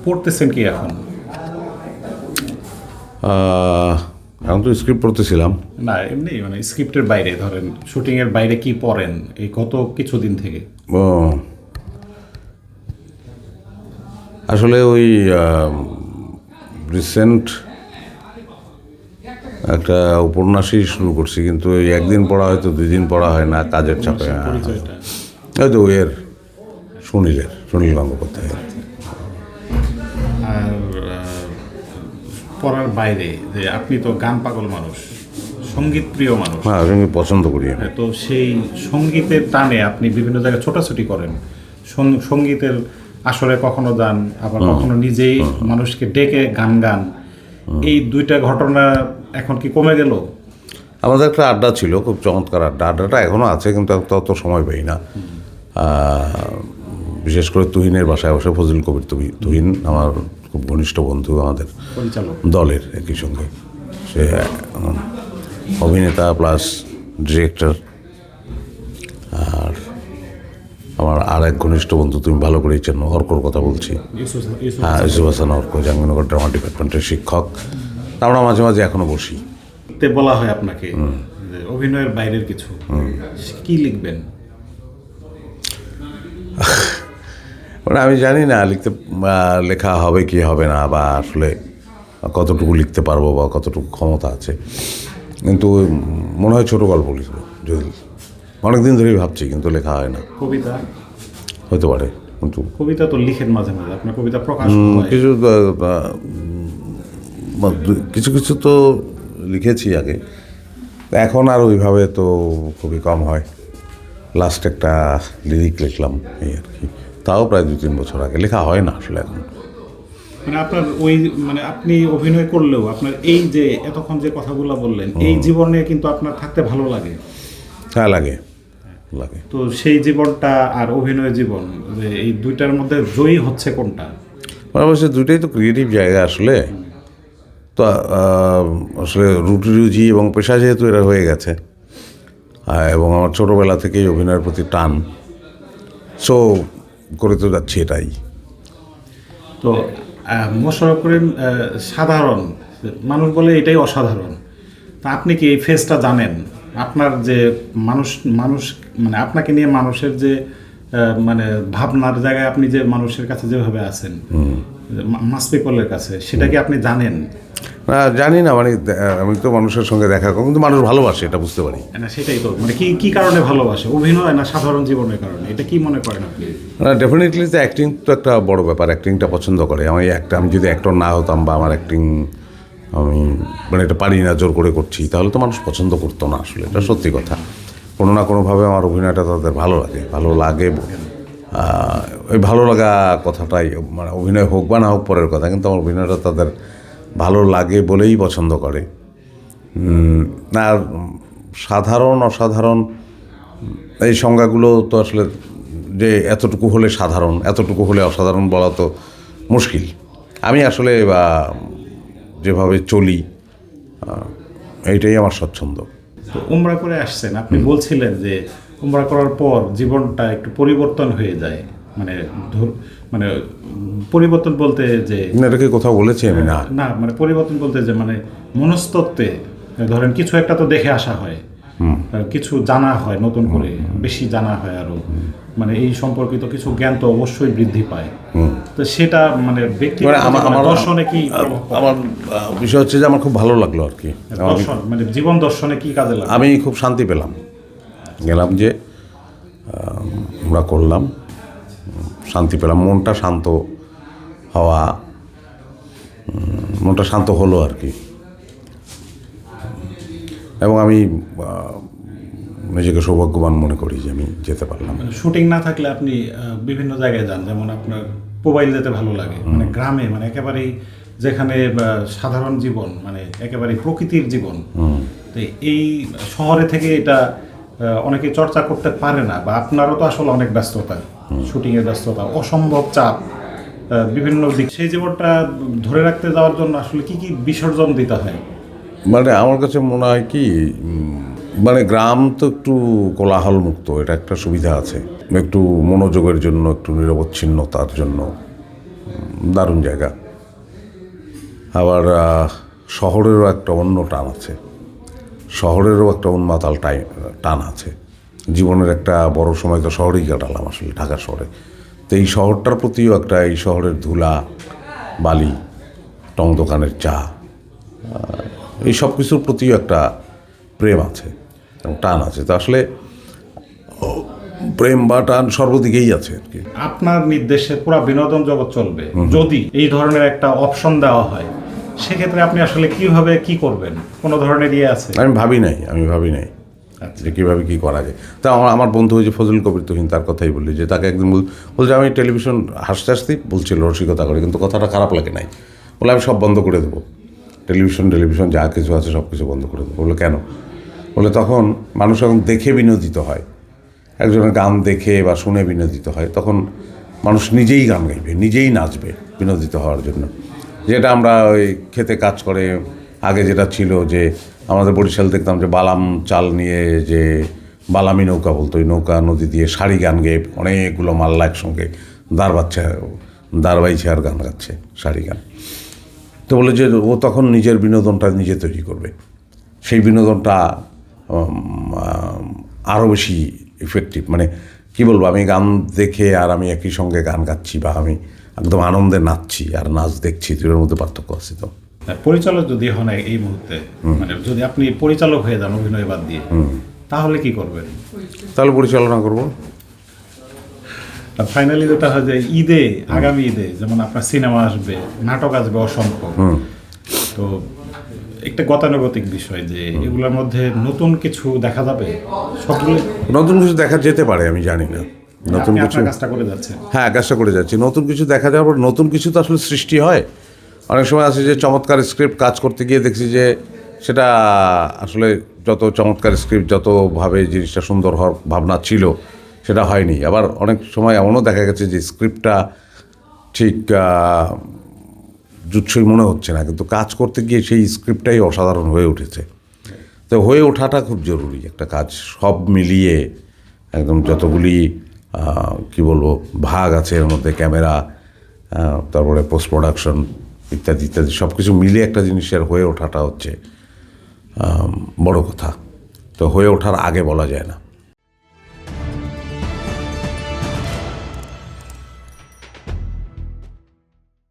পড়তেছেন কি এখন? এখন তো স্ক্রিপ্ট পড়তেছিলাম। না এমনি মানে স্ক্রিপ্টের বাইরে ধরেন শুটিংয়ের বাইরে কি পড়েন এই গত কিছুদিন থেকে? ও আসলে ওই রিসেন্ট একটা উপন্যাসই শুরু করছি, কিন্তু ওই একদিন পড়া হয়তো 2 দিন পড়া হয় না, কাজের চাপে। পরিচয়টা হয়তো সুনীল গঙ্গোপাধ্যায়ের। আর পড়ার বাইরে যে আপনি তো গান পাগল মানুষ, সঙ্গীত প্রিয় মানুষ, হ্যাঁ, আমি পছন্দ করি। তো সেই সঙ্গীতের টানে আপনি বিভিন্ন জায়গায় ছোটাছুটি করেন, সঙ্গীতের আসরে কখনো যান, আবার কখনো নিজেই মানুষকে ডেকে গান। এই দুইটা ঘটনা এখন কি কমে গেল? আমাদের একটা আড্ডা ছিল, খুব চমৎকার আড্ডাটা এখনও আছে, কিন্তু তত সময় পাই না। বিশেষ করে তুহিনের বাসায় বসে, ফজল কবির তুহিন আমার খুব ঘনিষ্ঠ বন্ধু, আমাদের পরিচালক দলের একই সঙ্গে। সে অভিনেতা প্লাস ডিরেক্টর। আর আমার আর এক ঘনিষ্ঠ বন্ধু, তুমি ভালো করেই চেনো, অর্কর কথা বলছি। হ্যাঁ, ইউসুফ হাসান অর্ক, জাহাঙ্গীরনগর ড্রামা ডিপার্টমেন্টের শিক্ষক। আমরা মাঝে মাঝে এখনো বসি। বলা হয় আপনাকে যে অভিনয়ের বাইরের কিছু কি লিখবেন? মানে আমি জানি না লেখা হবে কি হবে না, বা আসলে কতটুকু লিখতে পারবো বা কতটুকু ক্ষমতা আছে, কিন্তু মনে হয় ছোটো গল্প লিখবো। যদি অনেকদিন ধরেই ভাবছি, কিন্তু লেখা হয় না। কবিতা হতে পারে, কিন্তু কবিতা তো লিখেন মাঝে মাঝে, আপনার কবিতা প্রকাশ কিছু কিছু তো লিখেছি আগে, এখন আর ওইভাবে তো খুবই কম হয়। লাস্ট একটা লিরিক লিখলাম এই আর কি, তাও প্রায় 2-3 বছর আগে। লেখা হয় না আসলে এখন। মানে আপনার ওই মানে আপনি অভিনয় করলেও আপনার এই যে এতক্ষণ যে কথাগুলো বললেন, এই জীবনে কিন্তু আপনার থাকতে ভালো লাগে। হ্যাঁ, লাগে। তো সেই জীবনটা আর অভিনয় জীবন, যে এই দুইটার মধ্যে জয়ী হচ্ছে কোনটা? অবশ্যই দুটোই তো ক্রিয়েটিভ জায়গা আসলে। তো আসলে রুজি এবং পেশা যেহেতু এরা হয়ে গেছে, এবং আমার ছোটোবেলা থেকেই অভিনয়ের প্রতি টান, সো করে তো যাচ্ছি এটাই। তো মোশাররফ করিম সাধারণ মানুষ বলে এটাই অসাধারণ। তা আপনি কি এই ফেজটা জানেন? আপনার যে মানুষ মানে আপনাকে নিয়ে মানুষের যে মানে ভাবনার জায়গায় আপনি যে মানুষের কাছে যেভাবে আছেন, মাস পিপলের কাছে, সেটা কি আপনি জানেন? জানি না, মানে আমি তো মানুষের সঙ্গে দেখা করি, কিন্তু মানুষ ভালোবাসে, এটা বুঝতে পারি। না সেটাই তো, মানে কি কারণে ভালোবাসে? অভিনয় না সাধারণ জীবনের কারণে? এটা কি মনে করেন আপনি? ডেফিনেটলি তো অ্যাক্টিং তো একটা বড় ব্যাপার। অ্যাক্টিংটা পছন্দ করে। আমি যদি অ্যাক্টর না হতাম, বা আমার অ্যাক্টিং আমি মানে এটা পারি না, জোর করে করছি, তাহলে তো মানুষ পছন্দ করতো না আসলে। এটা সত্যি কথা। কোনো না কোনোভাবে আমার অভিনয়টা তাদের ভালো লাগে। ওই ভালো লাগা কথাটাই, মানে অভিনয় হোক বা না হোক পরের কথা, কিন্তু আমার অভিনয়টা তাদের ভালো লাগে বলেই পছন্দ করে। আর সাধারণ অসাধারণ এই সংজ্ঞাগুলো তো আসলে, যে এতটুকু হলে সাধারণ, এতটুকু হলে অসাধারণ বলা তো মুশকিল। আমি আসলে যেভাবে চলি, এইটাই আমার স্বচ্ছন্দ। তো উমরা করে আসছেন, আপনি বলছিলেন যে উমরা করার পর জীবনটা একটু পরিবর্তন হয়ে যায়। মানে পরিবর্তন বলতে যে এটাকে কোথাও বলেছি আমি? না, মানে পরিবর্তন বলতে যে মানে মনস্তত্ত্বে ধরেন কিছু একটা তো দেখে আসা হয়, কিছু জানা হয়, নতুন করে বেশি জানা হয় আরো, মানে এই সম্পর্কিত কিছু জ্ঞান তো অবশ্যই বৃদ্ধি পায়। তো সেটা মানে ব্যক্তিগত দর্শনে কি আমার বিষয় হচ্ছে যে আমার খুব ভালো লাগলো আর কি। দর্শন মানে জীবন দর্শনে কি কাজে লাগে? আমি খুব শান্তি পেলাম, গেলাম যে আমরা করলাম, শান্তি পেলাম, মনটা শান্ত হলো আর কি। এবং আমি নিজেকে সৌভাগ্যবান মনে করি যে আমি যেতে পারলাম। শুটিং না থাকলে আপনি বিভিন্ন জায়গায় যান, যেমন আপনার মোবাইল যেতে ভালো লাগে, মানে গ্রামে, মানে একেবারেই যেখানে সাধারণ জীবন, মানে একেবারে প্রকৃতির জীবন। তো এই শহরে থেকে এটা অনেকে চর্চা করতে পারে না, বা আপনারও তো আসলে অনেক ব্যস্ততা, শুটিংয়ের ব্যস্ততা, অসম্ভব চাপ, বিভিন্ন দিক। সেই জীবনটা ধরে রাখতে যাওয়ার জন্য আসলে কি বিসর্জন দিতে হয়? মানে আমার কাছে মনে হয় কি, মানে গ্রাম তো একটু কোলাহল মুক্ত, এটা একটা সুবিধা আছে, একটু মনোযোগের জন্য, একটু নিরবচ্ছিন্নতার জন্য দারুণ জায়গা। আবার শহরেরও একটা অন্য টান আছে, শহরেরও একটা উন্মাতাল টান আছে। জীবনের একটা বড় সময় তো শহরেই কাটালাম আসলে, ঢাকা শহরে। তো এই শহরটার প্রতিও একটা, এই শহরের ধুলা বালি, টং দোকানের চা, এই সব কিছুর প্রতিও একটা প্রেম আছে এবং টান আছে। তো আসলে প্রেম বা টান সর্বদিকেই আছে আর কি। আপনার নির্দেশে পুরো বিনোদন জগৎ চলবে যদি এই ধরনের একটা অপশন দেওয়া হয়, সেক্ষেত্রে আপনি আসলে কিভাবে কি করবেন? কোনো ধরনের ইয়ে আছে? আমি ভাবি নাই যে কীভাবে কী করা যায়। তা আমার বন্ধু ওই যে ফজল কবির তুহিন, তার কথাই বললি, যে তাকে একদিন বলছে আমি টেলিভিশন হাসতে হাসতেই বলছিল রসিকতা করে, কিন্তু কথাটা খারাপ লাগে নাই। বলে আমি সব বন্ধ করে দেবো, টেলিভিশন যা কিছু আছে সব কিছু বন্ধ করে দেবো। বলে কেন? বলে তখন মানুষ এখন দেখে বিনোদিত হয়, একজনের গান দেখে বা শুনে বিনোদিত হয়, তখন মানুষ নিজেই গান গাইবে, নিজেই নাচবে বিনোদিত হওয়ার জন্য। যেটা আমরা ওই খেতে কাজ করে আগে যেটা ছিল, যে আমাদের বরিশাল দেখতাম যে বালাম চাল নিয়ে যে বালামি নৌকা বলতো, ওই নৌকা নদী দিয়ে সারি গান গেয়ে অনেকগুলো মাল্লা একসঙ্গে দাঁড় বাইছে আর গান গাচ্ছে সারি গান। তো বলে যে ও তখন নিজের বিনোদনটা নিজে তৈরি করবে, সেই বিনোদনটা আরও বেশি ইফেক্টিভ। মানে কী বলবো, আমি গান দেখে আর আমি একই সঙ্গে গান গাচ্ছি, বা আমি একদম আনন্দে নাচছি আর নাচ দেখছি, দুটোর মধ্যে পার্থক্য আছে। তো পরিচালক যদি হন এই মুহূর্তে, মানে যদি আপনি পরিচালক হয়ে যান অভিনয় বাদ দিয়ে, তাহলে কি করবেন? তাহলে পরিচালনা করবো। ফাইনালি যেটা হয় যে আগামী ঈদে যেমন আপনার সিনেমা আসবে, নাটক আসবে অসংখ্য, তো একটা গতানুগতিক বিষয় যে এগুলোর মধ্যে নতুন কিছু দেখা যাবে, সবগুলো নতুন কিছু দেখা যেতে পারে, আমি জানি না। নতুন কিছু কাজটা করে যাচ্ছে, হ্যাঁ, কাজটা করে যাচ্ছি। নতুন কিছু দেখা যাওয়ার পর নতুন কিছু তো আসলে সৃষ্টি হয়। অনেক সময় আছে যে চমৎকার স্ক্রিপ্ট কাজ করতে গিয়ে দেখছি যে সেটা আসলে যত চমৎকার স্ক্রিপ্ট, যতভাবে জিনিসটা সুন্দর হওয়ার ভাবনা ছিল, সেটা হয়নি। আবার অনেক সময় এমনও দেখা গেছে যে স্ক্রিপ্টটা ঠিক জুৎসই মনে হচ্ছে না, কিন্তু কাজ করতে গিয়ে সেই স্ক্রিপ্টটাই অসাধারণ হয়ে উঠেছে। তো হয়ে ওঠাটা খুব জরুরি একটা কাজ, সব মিলিয়ে একদম যতগুলি কি বলবো ভাগ আছে এর মধ্যে, ক্যামেরা, তারপরে পোস্ট প্রোডাকশন ইত্যাদি ইত্যাদি সব কিছু মিলিয়ে একটা জিনিসের হয়ে ওঠাটা হচ্ছে বড় কথা। তো হয়ে ওঠার আগে বলা যায় না।